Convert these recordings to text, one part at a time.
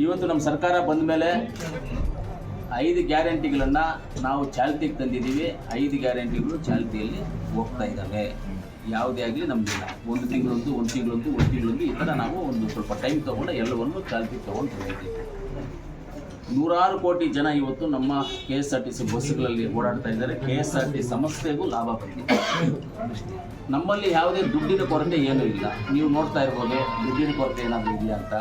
ಇವತ್ತು ನಮ್ಮ ಸರ್ಕಾರ ಬಂದ ಮೇಲೆ 5 ಗ್ಯಾರಂಟಿಗಳನ್ನು ನಾವು ಚಾಲ್ತಿಗೆ ತಂದಿದ್ದೀವಿ. 5 ಗ್ಯಾರಂಟಿಗಳು ಚಾಲ್ತಿಯಲ್ಲಿ ಹೋಗ್ತಾ ಇದ್ದಾವೆ. ಯಾವುದೇ ಆಗಲಿ ನಮಗಿಲ್ಲ. ಒಂದು ತಿಂಗಳಂತೂ ಈ ಥರ ನಾವು ಒಂದು ಸ್ವಲ್ಪ ಟೈಮ್ ತೊಗೊಂಡು ಎಲ್ಲವನ್ನು ಚಾಲ್ತಿಗೆ ತೊಗೊಂಡು ಬಂದಿದ್ದೀವಿ. 100 ಕೋಟಿ ಜನ ಇವತ್ತು ನಮ್ಮ KSRTC ಬಸ್ಸುಗಳಲ್ಲಿ ಓಡಾಡ್ತಾ ಇದ್ದಾರೆ. KSRTC ಸಂಸ್ಥೆಗೂ ಲಾಭ ಬಂದಿದೆ. ನಮ್ಮಲ್ಲಿ ಯಾವುದೇ ದುಡ್ಡಿನ ಕೊರತೆ ಏನೂ ಇಲ್ಲ. ನೀವು ನೋಡ್ತಾ ಇರ್ಬೋದು ದುಡ್ಡಿನ ಕೊರತೆ ಏನಾದರೂ ಇದೆಯಾ ಅಂತ.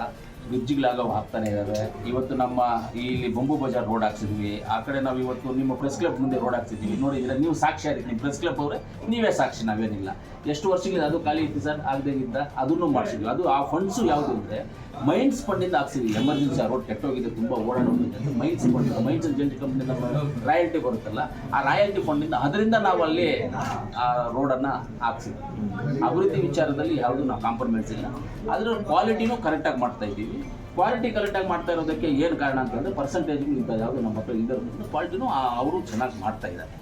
ಬ್ರಿಡ್ಜ್ಗಳಾಗೋ ಹಾಕ್ತಾನೆ ಇದ್ದಾವೆ. ಇವತ್ತು ನಮ್ಮ ಇಲ್ಲಿ ಬೊಂಬು ಬಜಾರ್ ರೋಡ್ ಹಾಕ್ಸಿದ್ವಿ. ಆ ಕಡೆ ನಾವು ಇವತ್ತು ನಿಮ್ಮ ಪ್ರೆಸ್ ಕ್ಲಬ್ ಮುಂದೆ ರೋಡ್ ಹಾಕ್ಸಿದ್ವಿ. ನೋಡಿದ್ರೆ ನೀವು ಸಾಕ್ಷಿ ಆಗಿ ನಿಮ್ಮ ಪ್ರೆಸ್ ಕ್ಲಬ್ ಅವರೇ ನೀವೇ ಸಾಕ್ಷಿ, ನಾವೇನಿಲ್ಲ. ಎಷ್ಟು ವರ್ಷಗಳಿಂದ ಅದು ಖಾಲಿ ಇತ್ತು ಸರ್, ಆಗದೇ ಇದ್ದ ಅದನ್ನು ಮಾಡಿಸಿದ್ವಿ. ಅದು ಆ ಫಂಡ್ಸು ಯಾವುದು ಅಂದರೆ ಮೈನ್ಸ್ ಫಂಡಿಂದ ಹಾಕ್ಸಿದ್ವಿ. ಎಮರ್ಜೆನ್ಸಿ ಆ ರೋಡ್ ಕೆಟ್ಟೋಗಿದೆ, ತುಂಬ ಓಡಾಡೋದಿದೆ ಅಂತ mines fund, mines agent company ನಮ್ಮ ರಾಯಲ್ಟಿ ಬರುತ್ತಲ್ಲ, ಆ ರಾಯಲ್ಟಿ ಫಂಡಿಂದ ಅದರಿಂದ ನಾವು ಅಲ್ಲಿ ಆ ರೋಡನ್ನು ಹಾಕ್ಸಿದ್ವಿ. ಅಭಿವೃದ್ಧಿ ವಿಚಾರದಲ್ಲಿ ಯಾವುದು ನಾವು ಕಾಂಪ್ರಮೈಸ್ ಇಲ್ಲ. ಅದರ ಕ್ವಾಲಿಟಿನೂ ಕರೆಕ್ಟಾಗಿ ಮಾಡ್ತಾ ಇದ್ದೀವಿ. ಕ್ವಾಲಿಟಿ ಕರೆಕ್ಟಾಗಿ ಮಾಡ್ತಾ ಇರೋದಕ್ಕೆ ಏನು ಕಾರಣ ಅಂತಂದರೆ ಪರ್ಸೆಂಟೇಜ್ಗಳು ಇಂಥ ಯಾವುದು ನಮ್ಮ ಹತ್ರ ಇರೋದ್ರಿಂದ ಕ್ವಾಲಿಟಿನೂ ಅವರು ಚೆನ್ನಾಗಿ ಮಾಡ್ತಾ ಇದ್ದಾರೆ.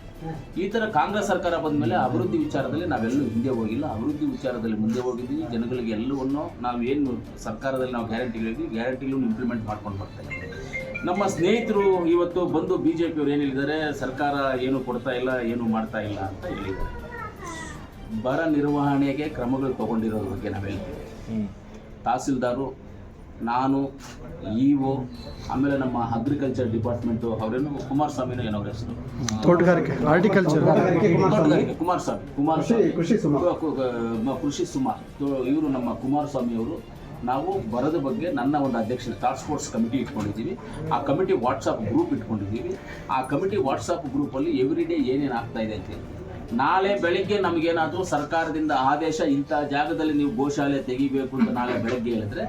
ಈ ಥರ ಕಾಂಗ್ರೆಸ್ ಸರ್ಕಾರ ಬಂದ ಮೇಲೆ ಅಭಿವೃದ್ಧಿ ವಿಚಾರದಲ್ಲಿ ನಾವೆಲ್ಲೂ ಹಿಂದೆ ಹೋಗಿಲ್ಲ. ಅಭಿವೃದ್ಧಿ ವಿಚಾರದಲ್ಲಿ ಮುಂದೆ ಹೋಗಿದ್ದೀವಿ. ಜನಗಳಿಗೆ ಎಲ್ಲವನ್ನು ನಾವೇನು ಸರ್ಕಾರದಲ್ಲಿ ನಾವು ಗ್ಯಾರಂಟಿಗಳನ್ನು ಇಂಪ್ಲಿಮೆಂಟ್ ಮಾಡ್ಕೊಂಡು ಬರ್ತಾ ಇದ್ದೀವಿ. ನಮ್ಮ ಸ್ನೇಹಿತರು ಇವತ್ತು ಬಂದು BJPಯವರು ಏನು ಹೇಳಿದ್ದಾರೆ, ಸರ್ಕಾರ ಏನು ಕೊಡ್ತಾ ಇಲ್ಲ, ಏನು ಮಾಡ್ತಾ ಇಲ್ಲ ಅಂತ ಹೇಳಿದ್ದಾರೆ. ಬರ ನಿರ್ವಹಣೆಗೆ ಕ್ರಮಗಳು ತೊಗೊಂಡಿರೋದ್ರ ಬಗ್ಗೆ ನಾವು ಹೇಳ್ತೀವಿ. ತಹಸೀಲ್ದಾರು, ನಾನು, EO, ಆಮೇಲೆ ನಮ್ಮ ಅಗ್ರಿಕಲ್ಚರ್ ಡಿಪಾರ್ಟ್ಮೆಂಟು ಅವರೇನು ಕುಮಾರಸ್ವಾಮಿನೋ ಏನೋ ಹೆಸರು, ತೋಟಗಾರಿಕೆ, ಹಾರ್ಟಿಕಲ್ಚರ್, ಕುಮಾರಸ್ವಾಮಿ ಕೃಷಿ ಸುಮಾರ್ ಇವರು ನಮ್ಮ ಕುಮಾರಸ್ವಾಮಿ ಅವರು. ನಾವು ಬರದ ಬಗ್ಗೆ ನನ್ನ ಒಂದು ಅಧ್ಯಕ್ಷತೆ ಟಾಸ್ಕ್ ಫೋರ್ಸ್ ಕಮಿಟಿ ಇಟ್ಕೊಂಡಿದ್ದೀವಿ. ಆ ಕಮಿಟಿ ವಾಟ್ಸಪ್ ಗ್ರೂಪ್ ಇಟ್ಕೊಂಡಿದ್ದೀವಿ. ಆ ಕಮಿಟಿ ವಾಟ್ಸಪ್ ಗ್ರೂಪಲ್ಲಿ ಎವ್ರಿಡೇ ಏನೇನು ಆಗ್ತಾ ಇದೆ ಅಂತ ಹೇಳ್ತೀವಿ. ನಾಳೆ ಬೆಳಗ್ಗೆ ನಮಗೇನಾದರೂ ಸರ್ಕಾರದಿಂದ ಆದೇಶ ಇಂಥ ಜಾಗದಲ್ಲಿ ನೀವು ಗೋಶಾಲೆ ತೆಗಿಬೇಕು ಅಂತ ನಾಳೆ ಬೆಳಗ್ಗೆ ಹೇಳಿದ್ರೆ,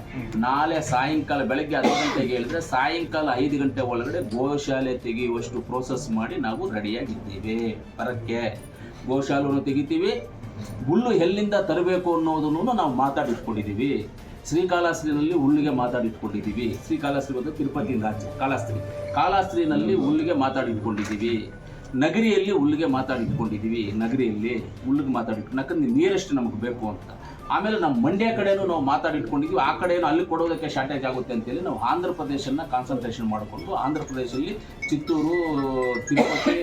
ನಾಳೆ ಸಾಯಂಕಾಲ ಬೆಳಗ್ಗೆ 10 ಗಂಟೆಗೆ ಹೇಳಿದ್ರೆ ಸಾಯಂಕಾಲ 5 ಗಂಟೆ ಒಳಗಡೆ ಗೋಶಾಲೆ ತೆಗೆಯುವಷ್ಟು ಪ್ರೋಸೆಸ್ ಮಾಡಿ ನಾವು ರೆಡಿಯಾಗಿದ್ದೀವಿ. ಬರಕ್ಕೆ ಗೋಶಾಲೆಯನ್ನು ತೆಗಿತೀವಿ. ಹುಲ್ಲು ಎಲ್ಲಿಂದ ತರಬೇಕು ಅನ್ನೋದನ್ನು ನಾವು ಮಾತಾಡಿಟ್ಕೊಂಡಿದ್ದೀವಿ. ಶ್ರೀಕಾಳಹಸ್ತಿನಲ್ಲಿ ಹುಲ್ಲಿಗೆ ಮಾತಾಡಿಟ್ಕೊಂಡಿದ್ದೀವಿ. ಶ್ರೀಕಾಳಹಸ್ತಿ ಬಂದು ತಿರುಪತಿ ರಾಜ್ಯ ಕಾಳಹಸ್ತಿನಲ್ಲಿ ಹುಲ್ಲಿಗೆ ಮಾತಾಡಿಟ್ಕೊಂಡಿದ್ದೀವಿ. ನಗರಿಯಲ್ಲಿ ಹುಲ್ಲಿಗೆ ಮಾತಾಡಿಟ್ಕೊಂಡಿದ್ದೀವಿ. ನಗರಿಯಲ್ಲಿ ಹುಲ್ಲಿಗೆ ಮಾತಾಡಿಟ್ಕೊಂಡು, ಯಾಕಂದ್ರೆ ನೀರಷ್ಟು ನಮಗೆ ಬೇಕು ಅಂತ. ಆಮೇಲೆ ನಮ್ಮ ಮಂಡ್ಯ ಕಡೆನೂ ನಾವು ಮಾತಾಡಿಟ್ಕೊಂಡಿದ್ವಿ. ಆ ಕಡೆಯೂ ಅಲ್ಲಿ ಕೊಡೋದಕ್ಕೆ ಶಾರ್ಟೇಜ್ ಆಗುತ್ತೆ ಅಂತೇಳಿ ನಾವು ಆಂಧ್ರ ಪ್ರದೇಶನ ಕಾನ್ಸಂಟ್ರೇಷನ್ ಮಾಡಿಕೊಂಡು ಆಂಧ್ರ ಪ್ರದೇಶದಲ್ಲಿ ಚಿತ್ತೂರು, ತಿರುಪತಿ,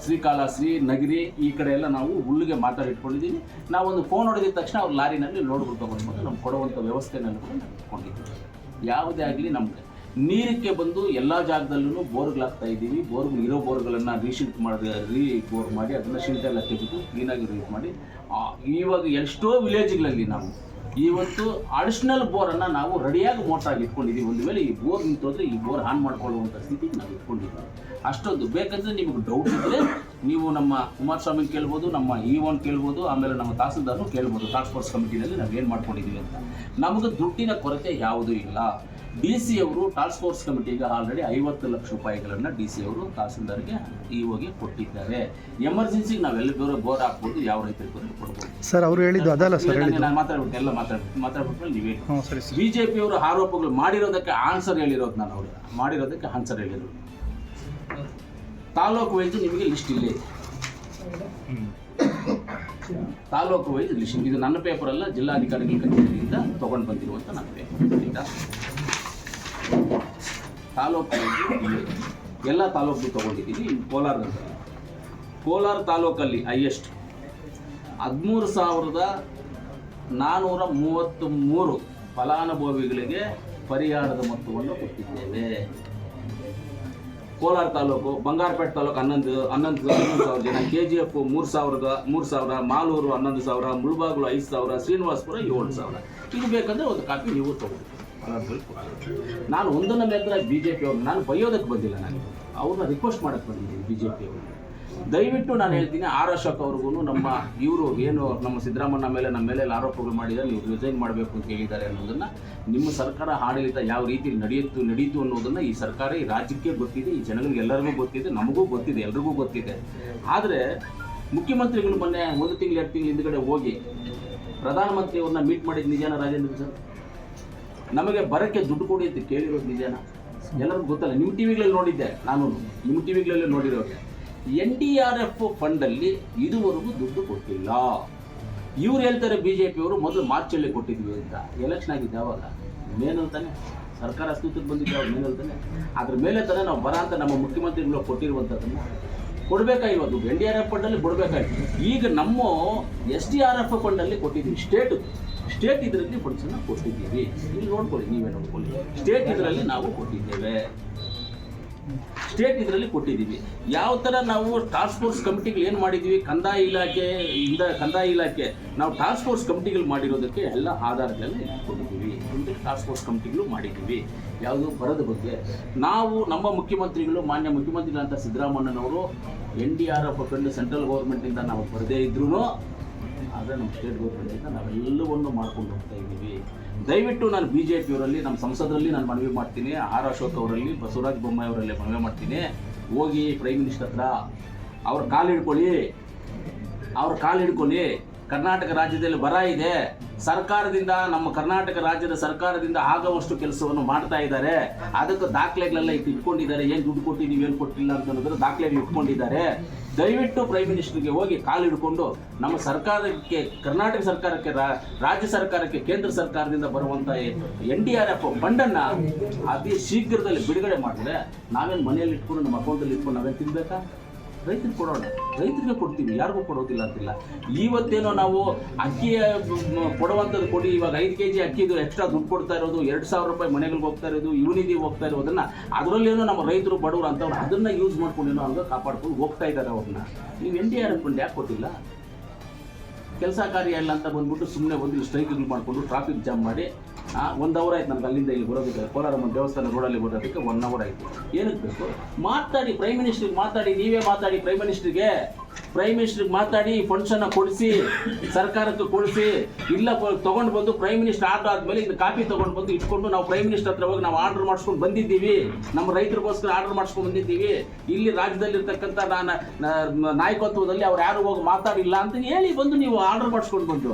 ಶ್ರೀಕಾಳಹಸ್ತಿ, ನಗರಿ ಈ ಕಡೆ ಎಲ್ಲ ನಾವು ಹುಲ್ಲಿಗೆ ಮಾತಾಡಿಟ್ಕೊಂಡಿದ್ದೀವಿ. ನಾವೊಂದು ಫೋನ್ ಹೊಡೆದಿದ ತಕ್ಷಣ ಅವ್ರು ಲಾರಿನಲ್ಲಿ ಲೋಡ್ಗಳು ತೊಗೊಂಡ್ಬಂದು ನಮ್ಗೆ ಕೊಡುವಂಥ ವ್ಯವಸ್ಥೆನಲ್ಲಿ ಕೂಡ ನಾವು ಇಟ್ಕೊಂಡಿದ್ದೀವಿ. ಯಾವುದೇ ಆಗಲಿ ನಮಗೆ ನೀರಕ್ಕೆ ಬಂದು ಎಲ್ಲ ಜಾಗದಲ್ಲೂ ಬೋರ್ಗಳಾಗ್ತಾ ಇದ್ದೀವಿ. ಇರೋ ಬೋರ್ಗಳನ್ನು ಬೋರ್ ಮಾಡಿ ಅದನ್ನು ಶಿಲ್ಟ್ ಎಲ್ಲ ತೆಗೆದು ಕ್ಲೀನಾಗಿ ಯೂಸ್ ಮಾಡಿ ಇವಾಗ ಎಷ್ಟೋ ವಿಲೇಜ್ಗಳಲ್ಲಿ ನಾವು ಇವತ್ತು ಅಡಿಷ್ನಲ್ ಬೋರನ್ನು ನಾವು ರೆಡಿಯಾಗಿ ಮೋಟ್ರಾಗಿ ಇಟ್ಕೊಂಡಿದ್ದೀವಿ. ಒಂದು ವೇಳೆ ಈ ಬೋರ್ ನಿಂತೋದ್ರೆ ಈ ಬೋರ್ ಆನ್ ಮಾಡ್ಕೊಳ್ಳುವಂಥ ಸ್ಥಿತಿಗೆ ನಾವು ಇಟ್ಕೊಂಡಿದ್ದೀವಿ. ಅಷ್ಟೊಂದು ಬೇಕಂದರೆ ನಿಮಗೆ ಡೌಟ್ ಇದ್ದರೆ ನೀವು ನಮ್ಮ ಕುಮಾರಸ್ವಾಮಿ ಕೇಳ್ಬೋದು, ನಮ್ಮ EOನ್ ಕೇಳ್ಬೋದು, ಆಮೇಲೆ ನಮ್ಮ ತಹಸೀಲ್ದಾರ್ನು ಕೇಳ್ಬೋದು. ಟಾಸ್ಕ್ ಫೋರ್ಸ್ ಕಮಿಟಿನಲ್ಲಿ ನಾವು ಏನು ಮಾಡ್ಕೊಂಡಿದ್ದೀವಿ ಅಂತ. ನಮಗೆ ದುಡ್ಡಿನ ಕೊರತೆ ಯಾವುದೂ ಇಲ್ಲ. DC ಅವರು ಟಾಸ್ಕ್ ಫೋರ್ಸ್ ಕಮಿಟಿಗೆ ಆಲ್ರೆಡಿ 50 ಲಕ್ಷ ರೂಪಾಯಿಗಳನ್ನು DC ಅವರು ತಹಸೀಲ್ದಾರ್ಗೆ EOಗೆ ಕೊಟ್ಟಿದ್ದಾರೆ. ಎಮರ್ಜೆನ್ಸಿಗೆ ನಾವೆಲ್ಲ ಬೋರ್ ಹಾಕ್ಬೋದು, ಯಾವ ರೈತರಿಗೆ ಕೊಡ್ಬೋದು. ಸರ್ ಅವರು ಹೇಳಿದ್ದು ಅದಲ್ಲ ಸರ್, ನಾನು ಮಾತಾಡ್ಬಿಟ್ಟು ಎಲ್ಲ ಮಾತಾಡ್ಬಿಟ್ಮೇಲೆ ನೀವೇ BJPಯವರು ಆರೋಪಗಳು ಮಾಡಿರೋದಕ್ಕೆ ಆನ್ಸರ್ ಹೇಳಿರೋದು. ನಾನು ಅವರು ಮಾಡಿರೋದಕ್ಕೆ ಆನ್ಸರ್ ಹೇಳಿರೋದು. ತಾಲೂಕು ವೈಸ್ ನಿಮಗೆ ಲಿಸ್ಟ್ ಇಲ್ಲೇ ಇದೆ. ತಾಲೂಕು ವೈಸ್ ಲಿಸ್ಟ್ ಇದು ನನ್ನ ಪೇಪರ್ ಅಲ್ಲ, ಜಿಲ್ಲಾಧಿಕಾರಿಗಳ ಕಚೇರಿಯಿಂದ ತೊಗೊಂಡು ಬಂದಿರುವಂಥ ನನ್ನ ಪೇಪರ್. ತಾಲೂಕು ಎಲ್ಲ ತಾಲೂಕು ತೊಗೊಂಡಿದ್ದೀವಿ. ಕೋಲಾರ ತಾಲೂಕಲ್ಲಿ ಹೈಯೆಸ್ಟ್ 13,433 ಫಲಾನುಭವಿಗಳಿಗೆ ಪರಿಹಾರದ ಮೊತ್ತವನ್ನು ಕೊಟ್ಟಿದ್ದೇವೆ. ಕೋಲಾರ ತಾಲೂಕು, ಬಂಗಾರಪೇಟೆ ತಾಲೂಕು 11,000 ಜನ, KGF 3,000, ಮಾಲೂರು 11,000, ಮುಳಬಾಗಿಲು 5,000, ಶ್ರೀನಿವಾಸಪುರ 7,000. ಇದು ಬೇಕಂದರೆ ಒಂದು ಕಾಪಿ ನೀವು ತಗೊಳ್ಳಿ. ನಾನು ಒಂದನ್ನ ಮೇಲೆ BJPಯವ್ರು ನಾನು ಬೈಯೋದಕ್ಕೆ ಬಂದಿಲ್ಲ, ನಾನು ಅವ್ರನ್ನ ರಿಕ್ವೆಸ್ಟ್ ಮಾಡೋಕ್ಕೆ ಬಂದಿದ್ದೀನಿ. BJPಯವರು ದಯವಿಟ್ಟು ನಾನು ಹೇಳ್ತೀನಿ, R ಅಶೋಕ್ ಅವ್ರಿಗೂ ನಮ್ಮ ಇವರು ಏನು ನಮ್ಮ ಸಿದ್ದರಾಮಣ್ಣ ಮೇಲೆ ನಮ್ಮ ಮೇಲೆ ಆರೋಪಗಳು ಮಾಡಿದ್ದಾರೆ, ನೀವು ರಿಸೈನ್ ಮಾಡಬೇಕು ಅಂತ ಹೇಳಿದ್ದಾರೆ ಅನ್ನೋದನ್ನು, ನಿಮ್ಮ ಸರ್ಕಾರ ಆಡಳಿತ ಯಾವ ರೀತಿ ನಡೀತು ಅನ್ನೋದನ್ನು ಈ ಸರ್ಕಾರ ಈ ರಾಜ್ಯಕ್ಕೆ ಗೊತ್ತಿದೆ, ಈ ಜನಗಳಿಗೆ ಎಲ್ಲರಿಗೂ ಗೊತ್ತಿದೆ, ನಮಗೂ ಗೊತ್ತಿದೆ, ಎಲ್ರಿಗೂ ಗೊತ್ತಿದೆ. ಆದರೆ ಮುಖ್ಯಮಂತ್ರಿಗಳು ಮೊನ್ನೆ 1 ತಿಂಗಳು 2 ತಿಂಗಳು ಹಿಂದ್ಗಡೆ ಹೋಗಿ ಪ್ರಧಾನಮಂತ್ರಿಯವ್ರನ್ನ ಮೀಟ್ ಮಾಡಿದ ನಿಜಾನ ರಾಜೇಂದ್ರ ಸರ್? ನಮಗೆ ಬರೋಕ್ಕೆ ದುಡ್ಡು ಕೊಡಿ ಅಂತ ಕೇಳಿರೋದು ನಿಜಾನ? ಎಲ್ಲರಿಗೂ ಗೊತ್ತಲ್ಲ. ನಿಮ್ಮ ಟಿವಿಗಳಲ್ಲಿ ನೋಡಿದ್ದೆ, ನಾನು ನಿಮ್ಮ ಟಿವಿಗಳಲ್ಲಿ ನೋಡಿರೋಗೆ NDRF ಫಂಡಲ್ಲಿ ಇದುವರೆಗೂ ದುಡ್ಡು ಕೊಟ್ಟಿಲ್ಲ. ಇವ್ರು ಹೇಳ್ತಾರೆ BJPಯವರು ಮೊದಲು ಮಾರ್ಚಲ್ಲಿ ಕೊಟ್ಟಿದ್ವಿ ಅಂತ. ಎಲೆಕ್ಷನ್ ಆಗಿದ್ದು ಯಾವಾಗ? ಮೇನಂತಾನೆ ಸರ್ಕಾರ ಅಸ್ತಿತ್ವಕ್ಕೆ ಬಂದಿದ್ದೆ ಅವ್ರ ಮೇಲೆ ತಾನೆ, ಅದ್ರ ಮೇಲೆ ತಾನೇ ನಾವು ಬರ ಅಂತ ನಮ್ಮ ಮುಖ್ಯಮಂತ್ರಿಗಳು ಕೊಟ್ಟಿರುವಂಥದ್ದನ್ನು ಕೊಡಬೇಕಾಗಿಲ್ಲ. ದುಡ್ಡು NDRF ಫಂಡಲ್ಲಿ ಕೊಡಬೇಕಾಗಿತ್ತು. ಈಗ ನಮ್ಮ SDRF ಫಂಡಲ್ಲಿ ಕೊಟ್ಟಿದ್ದೀವಿ. ಸ್ಟೇಟ್ ಇದರಲ್ಲಿ ಫಂಡ್ಸನ್ನು ಕೊಟ್ಟಿದ್ದೀವಿ. ಇಲ್ಲಿ ನೋಡ್ಕೊಳ್ಳಿ, ನೀವೇ ನೋಡ್ಕೊಳ್ಳಿ. ಸ್ಟೇಟ್ ಇದರಲ್ಲಿ ನಾವು ಕೊಟ್ಟಿದ್ದೇವೆ. ಸ್ಟೇಟ್ ಇದರಲ್ಲಿ ಕೊಟ್ಟಿದ್ದೀವಿ. ಯಾವ ಥರ ನಾವು ಟಾಸ್ಕ್ ಫೋರ್ಸ್ ಕಮಿಟಿಗಳು ಏನು ಮಾಡಿದ್ದೀವಿ, ಕಂದಾಯ ಇಲಾಖೆ ನಾವು ಟಾಸ್ಕ್ ಫೋರ್ಸ್ ಕಮಿಟಿಗಳು ಮಾಡಿರೋದಕ್ಕೆ ಎಲ್ಲ ಆಧಾರಗಳಲ್ಲಿ ಕೊಟ್ಟಿದ್ದೀವಿ. ಟಾಸ್ಕ್ ಫೋರ್ಸ್ ಕಮಿಟಿಗಳು ಮಾಡಿದ್ದೀವಿ. ಯಾವುದು ಬರದ ಬಗ್ಗೆ ನಾವು ನಮ್ಮ ಮುಖ್ಯಮಂತ್ರಿಗಳು, ಮಾನ್ಯ ಮುಖ್ಯಮಂತ್ರಿಗಳಂತ ಸಿದ್ದರಾಮಯ್ಯನವರು NDRF ಫಂಡ್ ಸೆಂಟ್ರಲ್ ಗೌರ್ಮೆಂಟಿಂದ ನಾವು ಬರದೇ ಇದ್ರೂ ಆದರೆ ನಮ್ಮ ಸ್ಟೇಟ್ ಗೌರ್ಮೆಂಟಿಂದ ನಾವೆಲ್ಲವನ್ನು ಮಾಡ್ಕೊಂಡು ಹೋಗ್ತಾ ಇದ್ದೀವಿ. ದಯವಿಟ್ಟು ನಾನು BJPಯವರಲ್ಲಿ, ನಮ್ಮ ಸಂಸದರಲ್ಲಿ ನಾನು ಮನವಿ ಮಾಡ್ತೀನಿ, ಆರ್ ಅಶೋಕ್ ಅವರಲ್ಲಿ, ಬಸವರಾಜ ಬೊಮ್ಮಾಯಿ ಅವರಲ್ಲಿ ಮನವಿ ಮಾಡ್ತೀನಿ. ಹೋಗಿ ಪ್ರೈಮ್ ಮಿನಿಸ್ಟರ್ ಹತ್ರ ಅವ್ರ ಕಾಲು ಹಿಡ್ಕೊಳ್ಳಿ. ಕರ್ನಾಟಕ ರಾಜ್ಯದಲ್ಲಿ ಬರ ಇದೆ, ಸರ್ಕಾರದಿಂದ, ನಮ್ಮ ಕರ್ನಾಟಕ ರಾಜ್ಯದ ಸರ್ಕಾರದಿಂದ ಆಗುವಷ್ಟು ಕೆಲಸವನ್ನು ಮಾಡ್ತಾ ಇದ್ದಾರೆ. ಅದಕ್ಕೆ ದಾಖಲೆಗಳೆಲ್ಲ ಇಟ್ಕೊಂಡಿದ್ದಾರೆ. ಏನು ದುಡ್ಡು ಕೊಟ್ಟಿದ್ದೀವಿ, ಏನು ಕೊಟ್ಟಿಲ್ಲ ಅಂತ ಅನ್ನೋದ್ರ ದಾಖಲೆಗಳು ಇಟ್ಕೊಂಡಿದ್ದಾರೆ. ದಯವಿಟ್ಟು ಪ್ರೈಮ್ ಮಿನಿಸ್ಟರ್ಗೆ ಹೋಗಿ ಕಾಲು ಹಿಡ್ಕೊಂಡು ನಮ್ಮ ಸರ್ಕಾರಕ್ಕೆ, ಕರ್ನಾಟಕ ಸರ್ಕಾರಕ್ಕೆ, ರಾಜ್ಯ ಸರ್ಕಾರಕ್ಕೆ, ಕೇಂದ್ರ ಸರ್ಕಾರದಿಂದ ಬರುವಂಥ NDRF ಫಂಡನ್ನು ಅತಿ ಶೀಘ್ರದಲ್ಲಿ ಬಿಡುಗಡೆ ಮಾಡಿದ್ರೆ ನಾವೇನು ಮನೆಯಲ್ಲಿ ಇಟ್ಕೊಂಡು ನಮ್ಮ ಅಕೌಂಟಲ್ಲಿ ಇಟ್ಕೊಂಡು ನಾವೇನು ತಿನ್ಬೇಕಾ? ರೈತರಿಗೆ ಕೊಡೋಣ, ರೈತರಿಗೆ ಕೊಡ್ತೀವಿ, ಯಾರಿಗೂ ಕೊಡೋದಿಲ್ಲ ಅಂತಿಲ್ಲ. ಇವತ್ತೇನೋ ನಾವು ಅಕ್ಕಿ ಕೊಡುವಂಥದ್ದು ಕೊಡಿ, ಇವಾಗ 5 kg ಅಕ್ಕಿದು ಎಕ್ಸ್ಟ್ರಾ ದುಡ್ಡು ಕೊಡ್ತಾ ಇರೋದು, 2,000 ರೂಪಾಯಿ ಮನೆಗಳಿಗೆ ಹೋಗ್ತಾ ಇರೋದು, ಯುವನಿಧಿ ಹೋಗ್ತಾ ಇರೋದನ್ನು, ಅದರಲ್ಲೇನೋ ನಮ್ಮ ರೈತರು ಬಡವರು ಅಂತವ್ರು ಅದನ್ನು ಯೂಸ್ ಮಾಡ್ಕೊಂಡೇನೋ ಹಂಗೆ ಕಾಪಾಡ್ಕೊಂಡು ಹೋಗ್ತಾ ಇದ್ದಾರೆ ಅವ್ರನ್ನ. ನೀವು NDRF ಫಂಡ್ ಯಾಕೆ ಕೊಟ್ಟಿಲ್ಲ? ಕೆಲಸ ಕಾರ್ಯ ಇಲ್ಲ ಅಂತ ಬಂದ್ಬಿಟ್ಟು ಸುಮ್ಮನೆ ಒಂದು ಸ್ಟ್ರೈಕ್ಗಳು ಮಾಡಿಕೊಂಡು ಟ್ರಾಫಿಕ್ ಜಾಮ್ ಮಾಡಿ 1 ಅವರ್ ಆಯ್ತು ನಮ್ಗೆ ಅಲ್ಲಿಂದ ಇಲ್ಲಿ ಬರೋದಕ್ಕೆ. ಕೋಲಾರಮ್ಮ ದೇವಸ್ಥಾನ ರೋಡಲ್ಲಿ ಬರೋದಕ್ಕೆ 1 ಅವರ್ ಆಯಿತು. ಏನಕ್ಕೆ ಬೇಕು? ಮಾತಾಡಿ, ಪ್ರೈಮ್ ಮಿನಿಸ್ಟ್ರಿಗೆ ಮಾತಾಡಿ, ನೀವೇ ಮಾತಾಡಿ, ಪ್ರೈಮ್ ಮಿನಿಸ್ಟ್ರಿಗೆ ಮಾತಾಡಿ, ಫಂಡ್ಸನ್ನು ಕೊಡಿಸಿ, ಸರ್ಕಾರಕ್ಕೆ ಕೊಡಿಸಿ. ಇಲ್ಲ ತೊಗೊಂಡು ಬಂದು ಪ್ರೈಮ್ ಮಿನಿಸ್ಟರ್ ಆರ್ಡರ್ ಆದಮೇಲೆ ಇದು ಕಾಪಿ ತೊಗೊಂಡು ಬಂದು ಇಟ್ಕೊಂಡು ನಾವು ಪ್ರೈಮ್ ಮಿನಿಸ್ಟರ್ ಹತ್ರ ಹೋಗಿ ನಾವು ಆರ್ಡರ್ ಮಾಡಿಸ್ಕೊಂಡು ಬಂದಿದ್ದೀವಿ, ನಮ್ಮ ರೈತರಿಗೋಸ್ಕರ ಆರ್ಡರ್ ಮಾಡಿಸ್ಕೊಂಡು ಬಂದಿದ್ದೀವಿ. ಇಲ್ಲಿ ರಾಜ್ಯದಲ್ಲಿರ್ತಕ್ಕಂಥ ನಾಯಕತ್ವದಲ್ಲಿ ಅವ್ರು ಯಾರು ಹೋಗಿ ಮಾತಾಡಿಲ್ಲ ಅಂತ ಹೇಳಿ ಬಂದು ನೀವು ಆರ್ಡರ್ ಮಾಡಿಸ್ಕೊಂಡು ಬಂದು